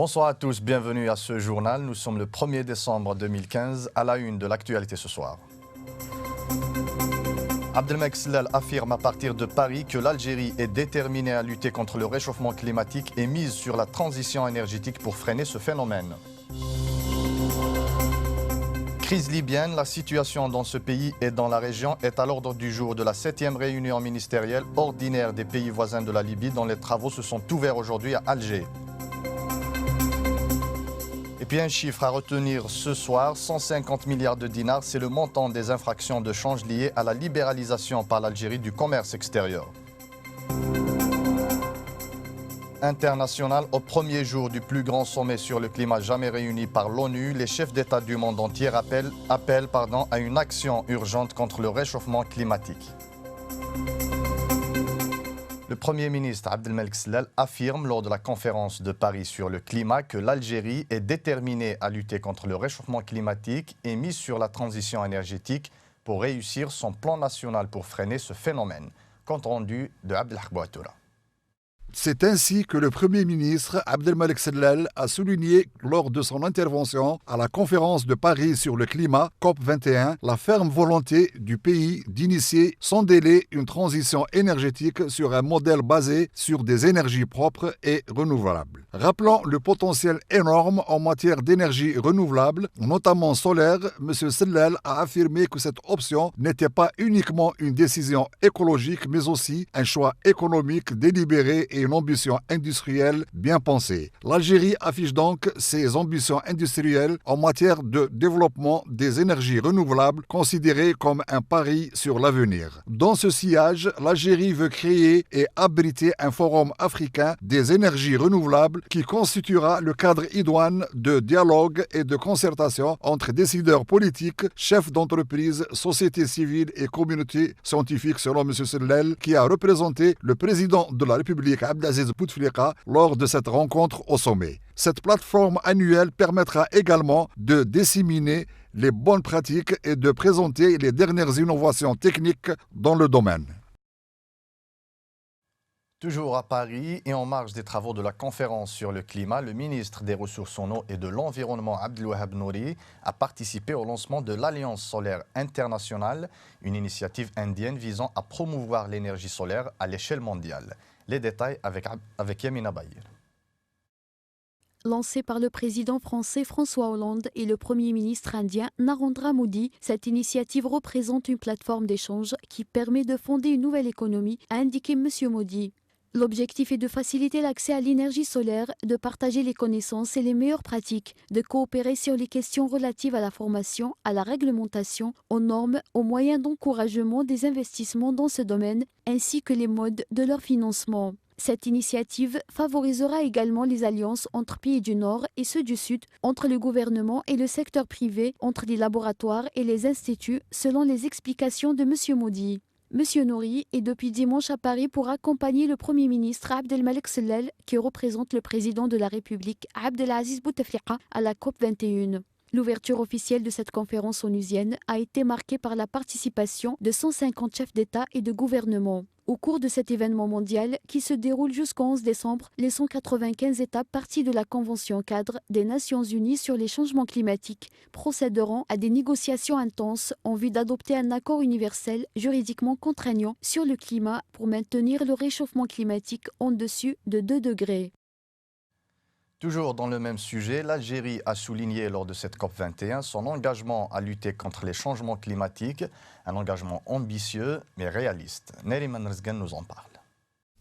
Bonsoir à tous, bienvenue à ce journal. Nous sommes le 1er décembre 2015, à la une de l'actualité ce soir. Abdelmalek Sellal affirme à partir de Paris que l'Algérie est déterminée à lutter contre le réchauffement climatique et mise sur la transition énergétique pour freiner ce phénomène. Crise libyenne, la situation dans ce pays et dans la région est à l'ordre du jour de la 7e réunion ministérielle ordinaire des pays voisins de la Libye dont les travaux se sont ouverts aujourd'hui à Alger. Et puis un chiffre à retenir ce soir, 150 milliards de dinars, c'est le montant des infractions de change liées à la libéralisation par l'Algérie du commerce extérieur. International, au premier jour du plus grand sommet sur le climat jamais réuni par l'ONU, les chefs d'État du monde entier appellent à une action urgente contre le réchauffement climatique. Le Premier ministre Abdelmalek Sellal affirme lors de la conférence de Paris sur le climat que l'Algérie est déterminée à lutter contre le réchauffement climatique et mise sur la transition énergétique pour réussir son plan national pour freiner ce phénomène. Compte rendu de Abdelhak Bouatoura. C'est ainsi que le Premier ministre Abdelmalek Sellal a souligné lors de son intervention à la conférence de Paris sur le climat COP21 la ferme volonté du pays d'initier sans délai une transition énergétique sur un modèle basé sur des énergies propres et renouvelables. Rappelant le potentiel énorme en matière d'énergie renouvelable, notamment solaire, M. Sellal a affirmé que cette option n'était pas uniquement une décision écologique mais aussi un choix économique délibéré et une ambition industrielle bien pensée. L'Algérie affiche donc ses ambitions industrielles en matière de développement des énergies renouvelables considérées comme un pari sur l'avenir. Dans ce sillage, l'Algérie veut créer et abriter un forum africain des énergies renouvelables qui constituera le cadre idoine de dialogue et de concertation entre décideurs politiques, chefs d'entreprise, société civile et communauté scientifique selon M. Sellal, qui a représenté le président de la République Abdelaziz Bouteflika lors de cette rencontre au sommet. Cette plateforme annuelle permettra également de disséminer les bonnes pratiques et de présenter les dernières innovations techniques dans le domaine. Toujours à Paris et en marge des travaux de la conférence sur le climat, le ministre des Ressources en eau et de l'Environnement Abdelwahab Nouri a participé au lancement de l'Alliance solaire internationale, une initiative indienne visant à promouvoir l'énergie solaire à l'échelle mondiale. Les détails avec Yamina Bahir. Lancée par le président français François Hollande et le premier ministre indien Narendra Modi, cette initiative représente une plateforme d'échange qui permet de fonder une nouvelle économie, a indiqué M. Modi. L'objectif est de faciliter l'accès à l'énergie solaire, de partager les connaissances et les meilleures pratiques, de coopérer sur les questions relatives à la formation, à la réglementation, aux normes, aux moyens d'encouragement des investissements dans ce domaine, ainsi que les modes de leur financement. Cette initiative favorisera également les alliances entre pays du Nord et ceux du Sud, entre le gouvernement et le secteur privé, entre les laboratoires et les instituts, selon les explications de M. Modi. M. Nouri est depuis dimanche à Paris pour accompagner le Premier ministre Abdelmalek Sellal, qui représente le président de la République Abdelaziz Bouteflika à la COP21. L'ouverture officielle de cette conférence onusienne a été marquée par la participation de 150 chefs d'État et de gouvernement. Au cours de cet événement mondial, qui se déroule jusqu'au 11 décembre, les 195 États parties de la Convention cadre des Nations Unies sur les changements climatiques procéderont à des négociations intenses en vue d'adopter un accord universel juridiquement contraignant sur le climat pour maintenir le réchauffement climatique en dessus de 2 degrés. Toujours dans le même sujet, l'Algérie a souligné lors de cette COP21 son engagement à lutter contre les changements climatiques, un engagement ambitieux mais réaliste. Neriman Rizgan nous en parle.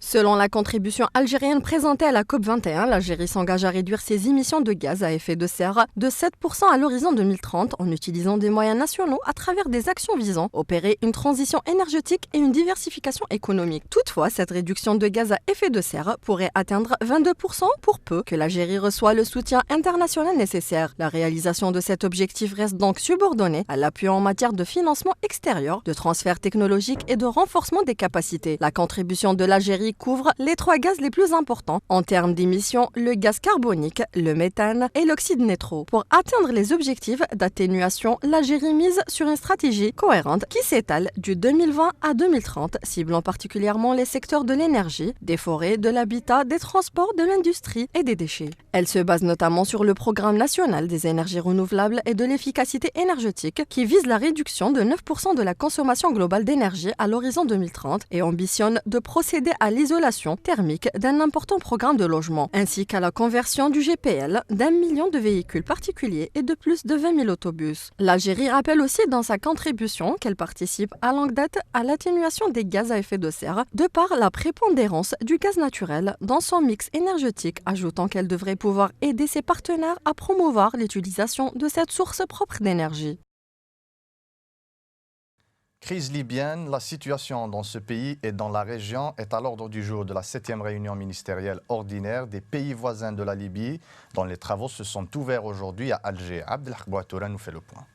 Selon la contribution algérienne présentée à la COP21, l'Algérie s'engage à réduire ses émissions de gaz à effet de serre de 7% à l'horizon 2030 en utilisant des moyens nationaux à travers des actions visant à opérer une transition énergétique et une diversification économique. Toutefois, cette réduction de gaz à effet de serre pourrait atteindre 22% pour peu que l'Algérie reçoive le soutien international nécessaire. La réalisation de cet objectif reste donc subordonnée à l'appui en matière de financement extérieur, de transfert technologique et de renforcement des capacités. La contribution de l'Algérie l'Algérie couvre les 3 gaz les plus importants en termes d'émissions, le gaz carbonique, le méthane et l'oxyde nitro. Pour atteindre les objectifs d'atténuation, l'Algérie mise sur une stratégie cohérente qui s'étale du 2020 à 2030, ciblant particulièrement les secteurs de l'énergie, des forêts, de l'habitat, des transports, de l'industrie et des déchets. Elle se base notamment sur le programme national des énergies renouvelables et de l'efficacité énergétique qui vise la réduction de 9% de la consommation globale d'énergie à l'horizon 2030 et ambitionne de procéder à l'isolation thermique d'un important programme de logement, ainsi qu'à la conversion du GPL d'1 million de véhicules particuliers et de plus de 20 000 autobus. L'Algérie rappelle aussi dans sa contribution qu'elle participe à longue date à l'atténuation des gaz à effet de serre de par la prépondérance du gaz naturel dans son mix énergétique, ajoutant qu'elle devrait pouvoir aider ses partenaires à promouvoir l'utilisation de cette source propre d'énergie. Crise libyenne, la situation dans ce pays et dans la région est à l'ordre du jour de la 7e réunion ministérielle ordinaire des pays voisins de la Libye, dont les travaux se sont ouverts aujourd'hui à Alger. Abdelhak Bouatoura nous fait le point.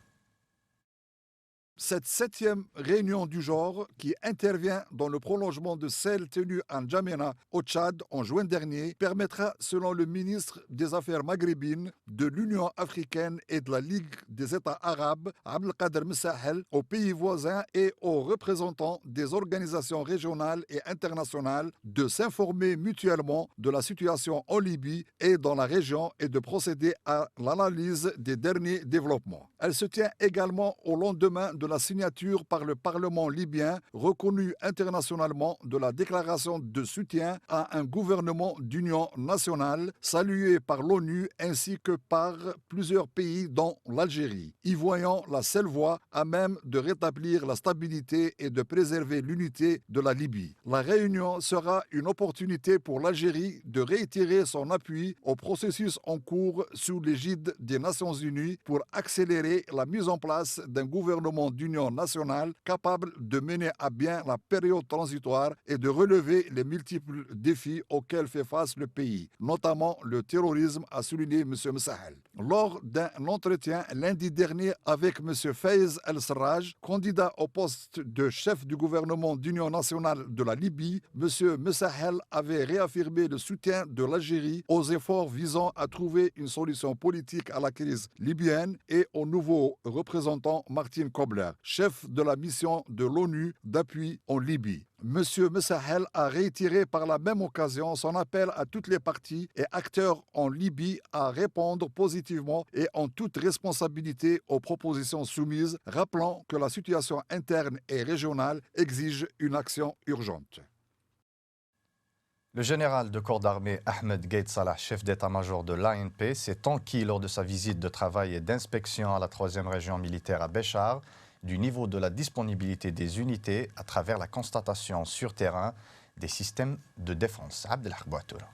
Cette 7e réunion du genre, qui intervient dans le prolongement de celle tenue à N'Djamena, au Tchad, en juin dernier, permettra, selon le ministre des Affaires maghrébines de l'Union africaine et de la Ligue des États arabes, Abdelkader Messahel, aux pays voisins et aux représentants des organisations régionales et internationales de s'informer mutuellement de la situation en Libye et dans la région et de procéder à l'analyse des derniers développements. Elle se tient également au lendemain de la signature par le Parlement libyen, reconnu internationalement, de la déclaration de soutien à un gouvernement d'union nationale, salué par l'ONU ainsi que par plusieurs pays dont l'Algérie, y voyant la seule voie à même de rétablir la stabilité et de préserver l'unité de la Libye. La réunion sera une opportunité pour l'Algérie de réitérer son appui au processus en cours sous l'égide des Nations Unies pour accélérer la mise en place d'un gouvernement d'union nationale capable de mener à bien la période transitoire et de relever les multiples défis auxquels fait face le pays, notamment le terrorisme, a souligné M. Messahel. Lors d'un entretien lundi dernier avec M. Faiz El-Sarraj, candidat au poste de chef du gouvernement d'union nationale de la Libye, M. Messahel avait réaffirmé le soutien de l'Algérie aux efforts visant à trouver une solution politique à la crise libyenne et au nouveau représentant Martin Kobler, chef de la mission de l'ONU d'appui en Libye. M. Messahel a réitéré par la même occasion son appel à toutes les parties et acteurs en Libye à répondre positivement et en toute responsabilité aux propositions soumises, rappelant que la situation interne et régionale exige une action urgente. Le général de corps d'armée Ahmed Gaïd Salah, chef d'état-major de l'ANP, s'est enquis lors de sa visite de travail et d'inspection à la 3e région militaire à Béchar du niveau de la disponibilité des unités à travers la constatation sur terrain des systèmes de défense. Abdelhak Bouatoura.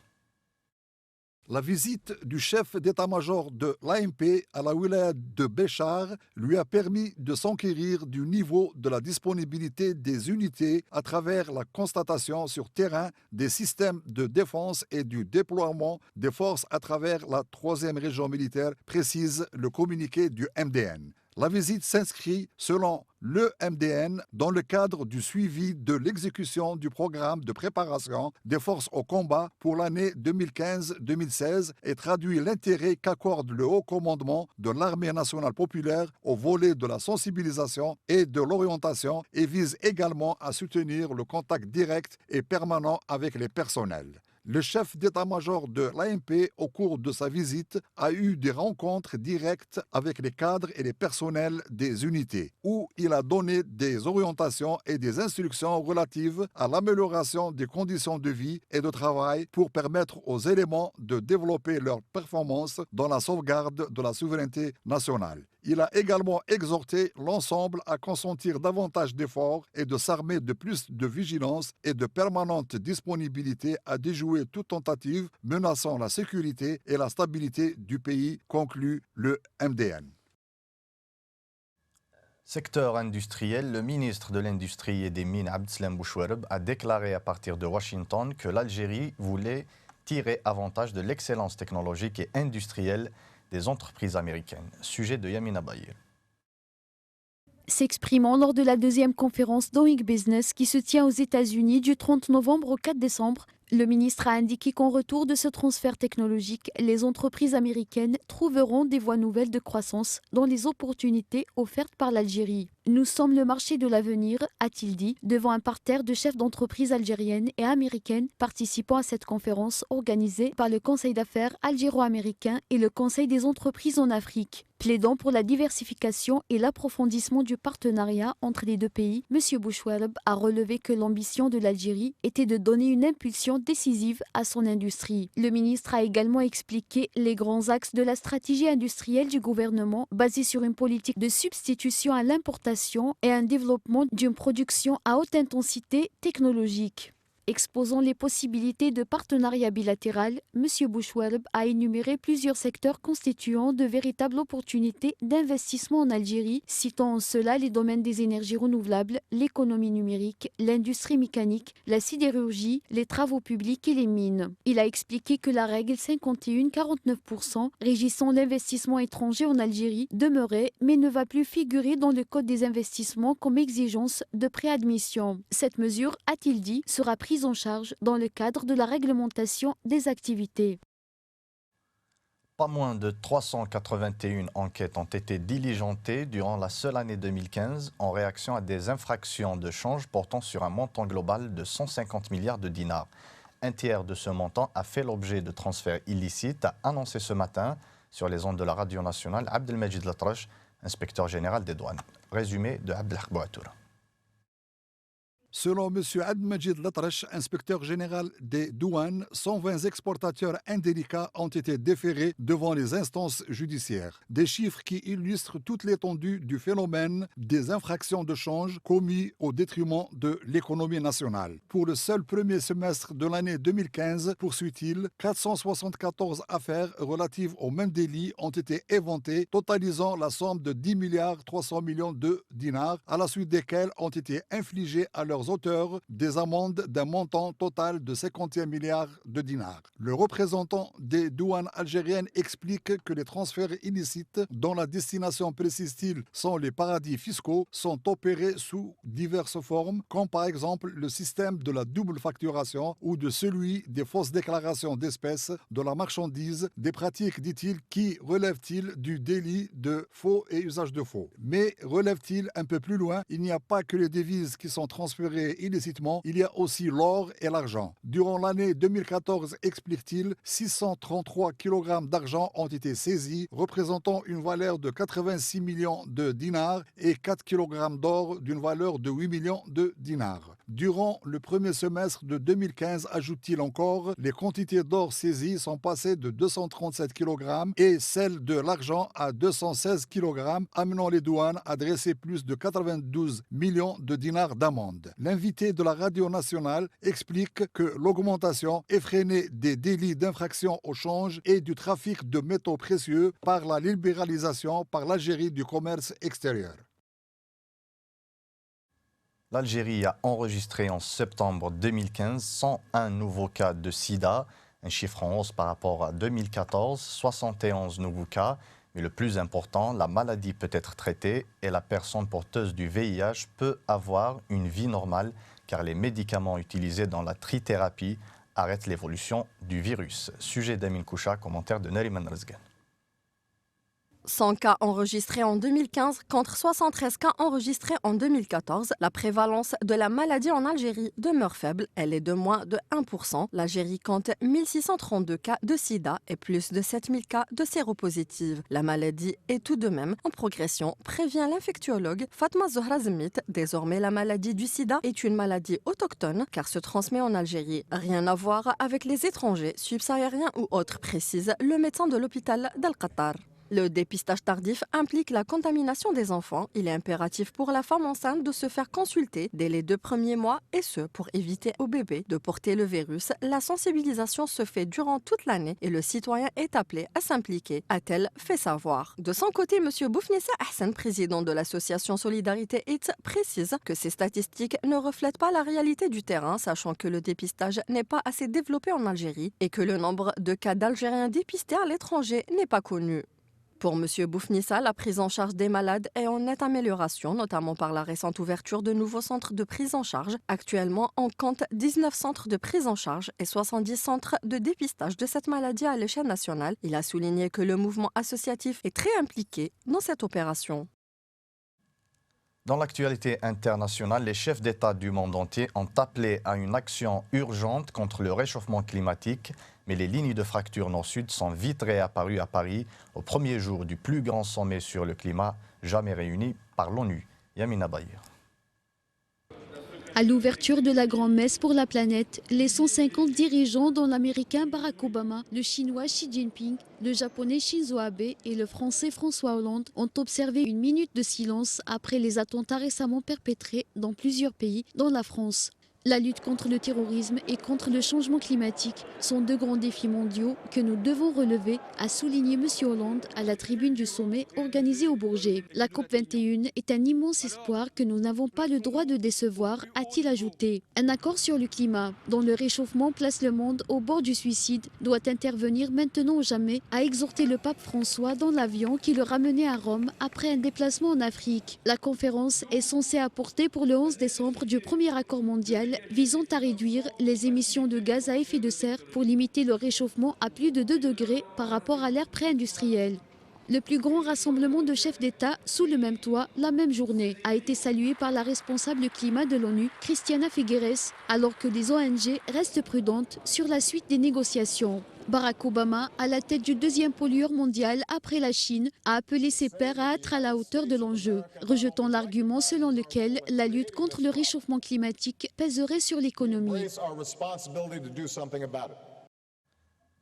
La visite du chef d'état-major de l'ANP à la wilaya de Béchar lui a permis de s'enquérir du niveau de la disponibilité des unités à travers la constatation sur terrain des systèmes de défense et du déploiement des forces à travers la 3e région militaire, précise le communiqué du MDN. La visite s'inscrit, selon le MDN, dans le cadre du suivi de l'exécution du programme de préparation des forces au combat pour l'année 2015-2016 et traduit l'intérêt qu'accorde le haut commandement de l'Armée nationale populaire au volet de la sensibilisation et de l'orientation et vise également à soutenir le contact direct et permanent avec les personnels. Le chef d'état-major de l'ANP, au cours de sa visite, a eu des rencontres directes avec les cadres et les personnels des unités, où il a donné des orientations et des instructions relatives à l'amélioration des conditions de vie et de travail pour permettre aux éléments de développer leurs performances dans la sauvegarde de la souveraineté nationale. Il a également exhorté l'ensemble à consentir davantage d'efforts et de s'armer de plus de vigilance et de permanente disponibilité à déjouer toute tentative menaçant la sécurité et la stabilité du pays, conclut le MDN. Secteur industriel, le ministre de l'Industrie et des Mines, Abdeslam Bouchouareb, a déclaré à partir de Washington que l'Algérie voulait tirer avantage de l'excellence technologique et industrielle des entreprises américaines. Sujet de Yamina Bahir. S'exprimant lors de la deuxième conférence Doing Business qui se tient aux États-Unis du 30 novembre au 4 décembre, le ministre a indiqué qu'en retour de ce transfert technologique, les entreprises américaines trouveront des voies nouvelles de croissance dans les opportunités offertes par l'Algérie. Nous sommes le marché de l'avenir, a-t-il dit, devant un parterre de chefs d'entreprise algériennes et américaines participant à cette conférence organisée par le Conseil d'affaires algéro-américain et le Conseil des entreprises en Afrique. Plaidant pour la diversification et l'approfondissement du partenariat entre les deux pays, M. Bouchouelb a relevé que l'ambition de l'Algérie était de donner une impulsion décisive à son industrie. Le ministre a également expliqué les grands axes de la stratégie industrielle du gouvernement basée sur une politique de substitution à l'importation et un développement d'une production à haute intensité technologique. Exposant les possibilités de partenariat bilatéral, M. Bouchouelb a énuméré plusieurs secteurs constituant de véritables opportunités d'investissement en Algérie, citant en cela les domaines des énergies renouvelables, l'économie numérique, l'industrie mécanique, la sidérurgie, les travaux publics et les mines. Il a expliqué que la règle 51-49% régissant l'investissement étranger en Algérie demeurait, mais ne va plus figurer dans le Code des investissements comme exigence de préadmission. Cette mesure, a-t-il dit, sera prise en charge dans le cadre de la réglementation des activités. Pas moins de 381 enquêtes ont été diligentées durant la seule année 2015 en réaction à des infractions de change portant sur un montant global de 150 milliards de dinars. Un tiers de ce montant a fait l'objet de transferts illicites, a annoncé ce matin sur les ondes de la radio nationale Abdelmajid Latrache, inspecteur général des douanes. Résumé de Abdelhak Bouatoura. Selon M. Abdelmajid Latrache, inspecteur général des douanes, 120 exportateurs indélicats ont été déférés devant les instances judiciaires. Des chiffres qui illustrent toute l'étendue du phénomène des infractions de change commis au détriment de l'économie nationale. Pour le seul premier semestre de l'année 2015, poursuit-il, 474 affaires relatives au même délit ont été éventées, totalisant la somme de 10 milliards 300 millions de dinars, à la suite desquelles ont été infligées à leurs auteurs des amendes d'un montant total de 51 milliards de dinars. Le représentant des douanes algériennes explique que les transferts illicites, dont la destination, précise-t-il, sont les paradis fiscaux, sont opérés sous diverses formes, comme par exemple le système de la double facturation ou de celui des fausses déclarations d'espèces de la marchandise, des pratiques, dit-il, qui relèvent-ils du délit de faux et usage de faux. Mais relève-t-il un peu plus loin, il n'y a pas que les devises qui sont transférées illicitement, il y a aussi l'or et l'argent. Durant l'année 2014, explique-t-il, 633 kg d'argent ont été saisis, représentant une valeur de 86 millions de dinars et 4 kg d'or d'une valeur de 8 millions de dinars. Durant le premier semestre de 2015, ajoute-t-il encore, les quantités d'or saisies sont passées de 237 kg et celles de l'argent à 216 kg, amenant les douanes à dresser plus de 92 millions de dinars d'amende. L'invité de la radio nationale explique que l'augmentation effrénée des délits d'infraction au change et du trafic de métaux précieux par la libéralisation par l'Algérie du commerce extérieur. L'Algérie a enregistré en septembre 2015 101 nouveaux cas de sida, un chiffre en hausse par rapport à 2014, 71 nouveaux cas. Mais le plus important, la maladie peut être traitée et la personne porteuse du VIH peut avoir une vie normale car les médicaments utilisés dans la trithérapie arrêtent l'évolution du virus. Sujet d'Amin Koucha, commentaire de Nariman Rezgan. 100 cas enregistrés en 2015 contre 73 cas enregistrés en 2014. La prévalence de la maladie en Algérie demeure faible. Elle est de moins de 1%. L'Algérie compte 1632 cas de sida et plus de 7000 cas de séropositive. La maladie est tout de même en progression, prévient l'infectiologue Fatma Zohra-Zmit. Désormais, la maladie du sida est une maladie autochtone car se transmet en Algérie. Rien à voir avec les étrangers, subsahariens ou autres, précise le médecin de l'hôpital d'Al-Qattar. Le dépistage tardif implique la contamination des enfants. Il est impératif pour la femme enceinte de se faire consulter dès les 2 premiers mois et ce, pour éviter au bébé de porter le virus. La sensibilisation se fait durant toute l'année et le citoyen est appelé à s'impliquer, a-t-elle fait savoir. De son côté, M. Boufnissa Ahsan, président de l'association Solidarité IT, précise que ces statistiques ne reflètent pas la réalité du terrain, sachant que le dépistage n'est pas assez développé en Algérie et que le nombre de cas d'Algériens dépistés à l'étranger n'est pas connu. Pour M. Boufnissa, la prise en charge des malades est en nette amélioration, notamment par la récente ouverture de nouveaux centres de prise en charge. Actuellement, on compte 19 centres de prise en charge et 70 centres de dépistage de cette maladie à l'échelle nationale. Il a souligné que le mouvement associatif est très impliqué dans cette opération. Dans l'actualité internationale, les chefs d'État du monde entier ont appelé à une action urgente contre le réchauffement climatique, mais les lignes de fracture nord-sud sont vite réapparues à Paris au premier jour du plus grand sommet sur le climat jamais réuni par l'ONU. Yamina Baye. À l'ouverture de la Grand-Messe pour la planète, les 150 dirigeants dont l'Américain Barack Obama, le Chinois Xi Jinping, le Japonais Shinzo Abe et le Français François Hollande ont observé une minute de silence après les attentats récemment perpétrés dans plusieurs pays, dont la France. La lutte contre le terrorisme et contre le changement climatique sont deux grands défis mondiaux que nous devons relever, a souligné M. Hollande à la tribune du sommet organisé au Bourget. La COP21 est un immense espoir que nous n'avons pas le droit de décevoir, a-t-il ajouté. Un accord sur le climat, dont le réchauffement place le monde au bord du suicide, doit intervenir maintenant ou jamais, a exhorté le pape François dans l'avion qui le ramenait à Rome après un déplacement en Afrique. La conférence est censée apporter pour le 11 décembre du premier accord mondial visant à réduire les émissions de gaz à effet de serre pour limiter le réchauffement à plus de 2 degrés par rapport à l'ère pré-industrielle. Le plus grand rassemblement de chefs d'État sous le même toit, la même journée, a été salué par la responsable climat de l'ONU, Christiana Figueres, alors que les ONG restent prudentes sur la suite des négociations. Barack Obama, à la tête du deuxième pollueur mondial après la Chine, a appelé ses pairs à être à la hauteur de l'enjeu, rejetant l'argument selon lequel la lutte contre le réchauffement climatique pèserait sur l'économie.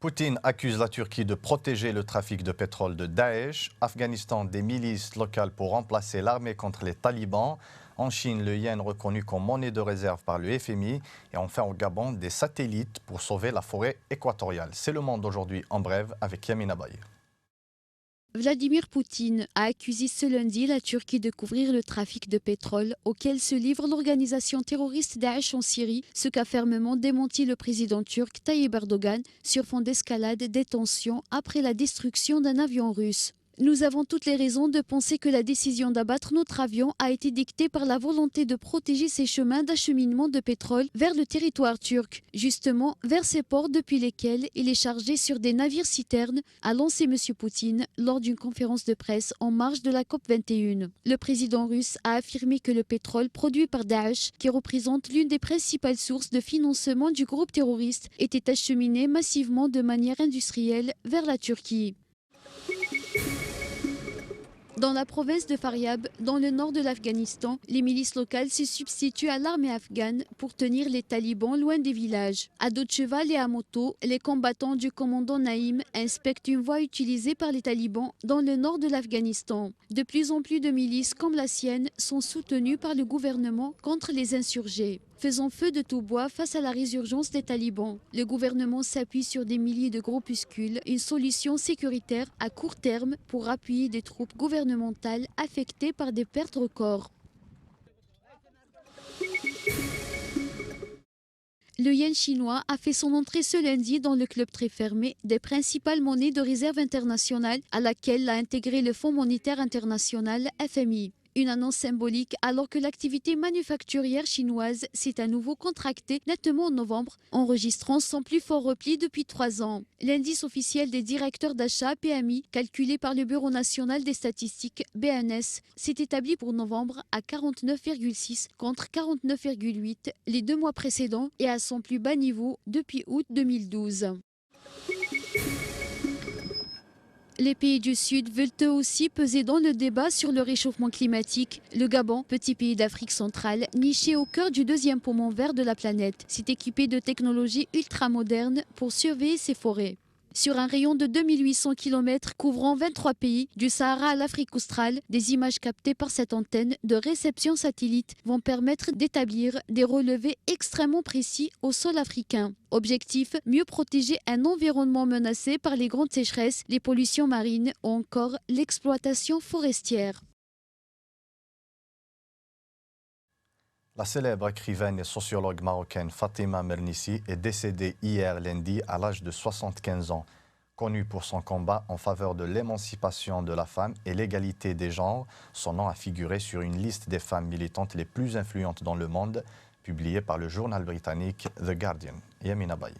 Poutine accuse la Turquie de protéger le trafic de pétrole de Daesh. Afghanistan, des milices locales pour remplacer l'armée contre les talibans. En Chine, le yen reconnu comme monnaie de réserve par le FMI. Et enfin au Gabon, des satellites pour sauver la forêt équatoriale. C'est le monde aujourd'hui en bref avec Yamina Baye. Vladimir Poutine a accusé ce lundi la Turquie de couvrir le trafic de pétrole auquel se livre l'organisation terroriste Daesh en Syrie, ce qu'a fermement démenti le président turc Tayyip Erdogan sur fond d'escalade des tensions après la destruction d'un avion russe. Nous avons toutes les raisons de penser que la décision d'abattre notre avion a été dictée par la volonté de protéger ces chemins d'acheminement de pétrole vers le territoire turc, justement vers ces ports depuis lesquels il est chargé sur des navires-citernes, a lancé M. Poutine lors d'une conférence de presse en marge de la COP21. Le président russe a affirmé que le pétrole produit par Daesh, qui représente l'une des principales sources de financement du groupe terroriste, était acheminé massivement de manière industrielle vers la Turquie. Dans la province de Faryab, dans le nord de l'Afghanistan, les milices locales se substituent à l'armée afghane pour tenir les talibans loin des villages. À dos de cheval et à moto, les combattants du commandant Naïm inspectent une voie utilisée par les talibans dans le nord de l'Afghanistan. De plus en plus de milices comme la sienne sont soutenues par le gouvernement contre les insurgés. Faisant feu de tout bois face à la résurgence des talibans, le gouvernement s'appuie sur des milliers de groupuscules, une solution sécuritaire à court terme pour appuyer des troupes gouvernementales affectées par des pertes records. Le yen chinois a fait son entrée ce lundi dans le club très fermé des principales monnaies de réserve internationale à laquelle l'a intégré le Fonds monétaire international FMI. Une annonce symbolique alors que l'activité manufacturière chinoise s'est à nouveau contractée nettement en novembre, enregistrant son plus fort repli depuis 3 ans. L'indice officiel des directeurs d'achat PMI, calculé par le Bureau national des statistiques BNS, s'est établi pour novembre à 49,6 contre 49,8 les 2 mois précédents et à son plus bas niveau depuis août 2012. Les pays du Sud veulent eux aussi peser dans le débat sur le réchauffement climatique. Le Gabon, petit pays d'Afrique centrale, niché au cœur du deuxième poumon vert de la planète, s'est équipé de technologies ultramodernes pour surveiller ses forêts. Sur un rayon de 2800 km couvrant 23 pays, du Sahara à l'Afrique australe, des images captées par cette antenne de réception satellite vont permettre d'établir des relevés extrêmement précis au sol africain. Objectif, mieux protéger un environnement menacé par les grandes sécheresses, les pollutions marines ou encore l'exploitation forestière. La célèbre écrivaine et sociologue marocaine Fatima Mernissi est décédée hier lundi à l'âge de 75 ans. Connu pour son combat en faveur de l'émancipation de la femme et l'égalité des genres, son nom a figuré sur une liste des femmes militantes les plus influentes dans le monde, publiée par le journal britannique The Guardian. Yamina Baye.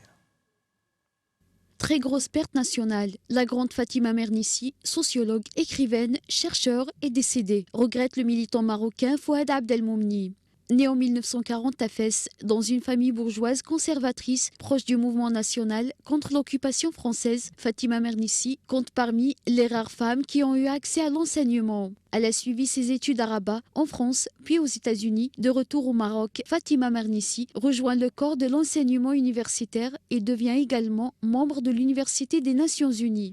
Très grosse perte nationale, la grande Fatima Mernissi, sociologue, écrivaine, chercheur, est décédée, regrette le militant marocain Fouad Abdelmoumni. Née en 1940 à Fès, dans une famille bourgeoise conservatrice proche du mouvement national contre l'occupation française, Fatima Mernissi compte parmi les rares femmes qui ont eu accès à l'enseignement. Elle a suivi ses études à Rabat, en France, puis aux États-Unis. De retour au Maroc, Fatima Mernissi rejoint le corps de l'enseignement universitaire et devient également membre de l'Université des Nations Unies.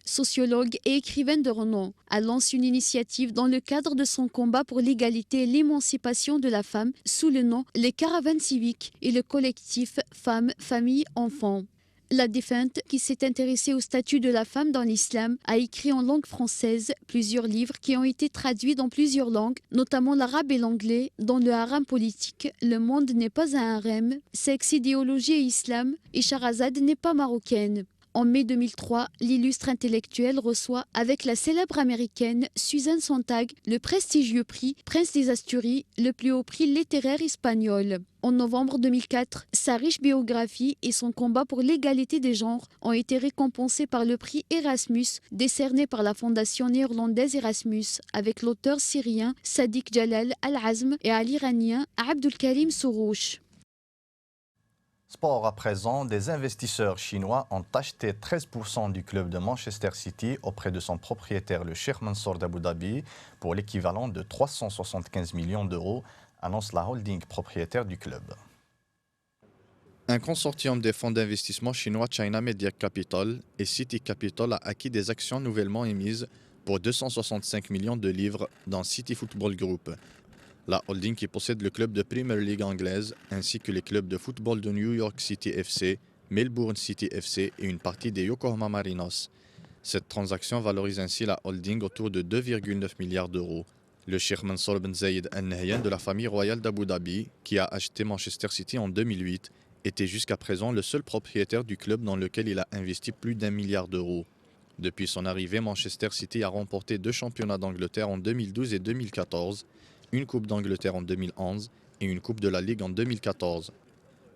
Sociologue et écrivaine de renom, elle lance une initiative dans le cadre de son combat pour l'égalité et l'émancipation de la femme sous le nom Les Caravanes Civiques et le collectif Femmes, Famille, Enfants. La défunte, qui s'est intéressée au statut de la femme dans l'islam, a écrit en langue française plusieurs livres qui ont été traduits dans plusieurs langues, notamment l'arabe et l'anglais, dans le haram politique, Le monde n'est pas un harem, Sexe, idéologie et islam, et Charazade n'est pas marocaine. En mai 2003, l'illustre intellectuel reçoit avec la célèbre américaine Susan Sontag le prestigieux prix Prince des Asturies, le plus haut prix littéraire espagnol. En novembre 2004, sa riche biographie et son combat pour l'égalité des genres ont été récompensés par le prix Erasmus, décerné par la fondation néerlandaise Erasmus, avec l'auteur syrien Sadiq Jalal Al-Azm et à l'Iranien Abdul Karim Sourouche. Sport à présent, des investisseurs chinois ont acheté 13% du club de Manchester City auprès de son propriétaire, le Sheikh Mansour d'Abu Dhabi, pour l'équivalent de 375 millions d'euros, annonce la holding propriétaire du club. Un consortium des fonds d'investissement chinois China Media Capital et City Capital a acquis des actions nouvellement émises pour 265 millions de livres dans City Football Group. La holding qui possède le club de Premier League anglaise ainsi que les clubs de football de New York City FC, Melbourne City FC et une partie des Yokohama Marinos. Cette transaction valorise ainsi la holding autour de 2,9 milliards d'euros. Le Sheikh Mansour Ben Zayed Al Nahyan de la famille royale d'Abu Dhabi, qui a acheté Manchester City en 2008, était jusqu'à présent le seul propriétaire du club dans lequel il a investi plus d'1 milliard d'euros. Depuis son arrivée, Manchester City a remporté 2 championnats d'Angleterre en 2012 et 2014, une Coupe d'Angleterre en 2011 et une Coupe de la Ligue en 2014.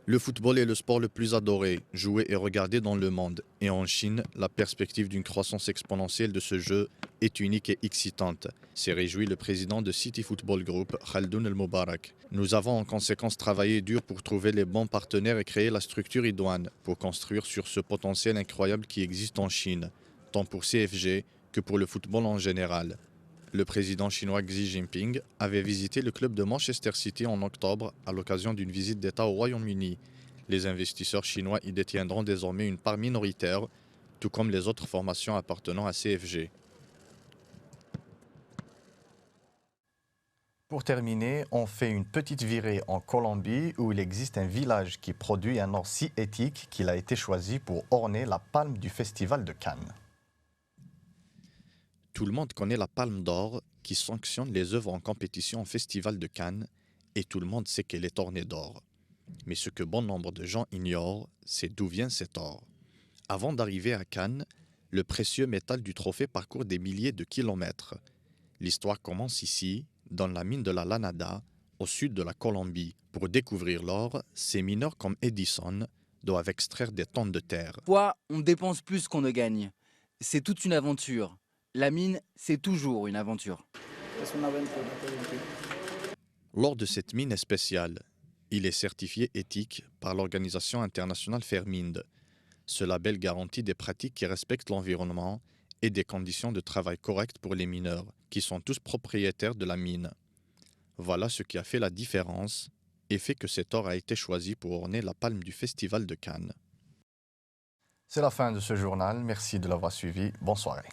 Le football est le sport le plus adoré, joué et regardé dans le monde. Et en Chine, la perspective d'une croissance exponentielle de ce jeu est unique et excitante, s'est réjoui le président de City Football Group, Khaldoun El Moubarak. Nous avons en conséquence travaillé dur pour trouver les bons partenaires et créer la structure idoine pour construire sur ce potentiel incroyable qui existe en Chine, tant pour CFG que pour le football en général. Le président chinois Xi Jinping avait visité le club de Manchester City en octobre à l'occasion d'une visite d'État au Royaume-Uni. Les investisseurs chinois y détiendront désormais une part minoritaire, tout comme les autres formations appartenant à CFG. Pour terminer, on fait une petite virée en Colombie où il existe un village qui produit un or si éthique qu'il a été choisi pour orner la palme du festival de Cannes. Tout le monde connaît la Palme d'Or qui sanctionne les œuvres en compétition au Festival de Cannes et tout le monde sait qu'elle est ornée d'or. Mais ce que bon nombre de gens ignorent, c'est d'où vient cet or. Avant d'arriver à Cannes, le précieux métal du trophée parcourt des milliers de kilomètres. L'histoire commence ici, dans la mine de la Lanada, au sud de la Colombie. Pour découvrir l'or, ces mineurs comme Edison doivent extraire des tonnes de terre. Parfois, on dépense plus qu'on ne gagne. C'est toute une aventure. La mine, c'est toujours une aventure. L'or de cette mine est spécial. Il est certifié éthique par l'Organisation internationale Fairmined. Ce label garantit des pratiques qui respectent l'environnement et des conditions de travail correctes pour les mineurs, qui sont tous propriétaires de la mine. Voilà ce qui a fait la différence et fait que cet or a été choisi pour orner la palme du Festival de Cannes. C'est la fin de ce journal. Merci de l'avoir suivi. Bonne soirée.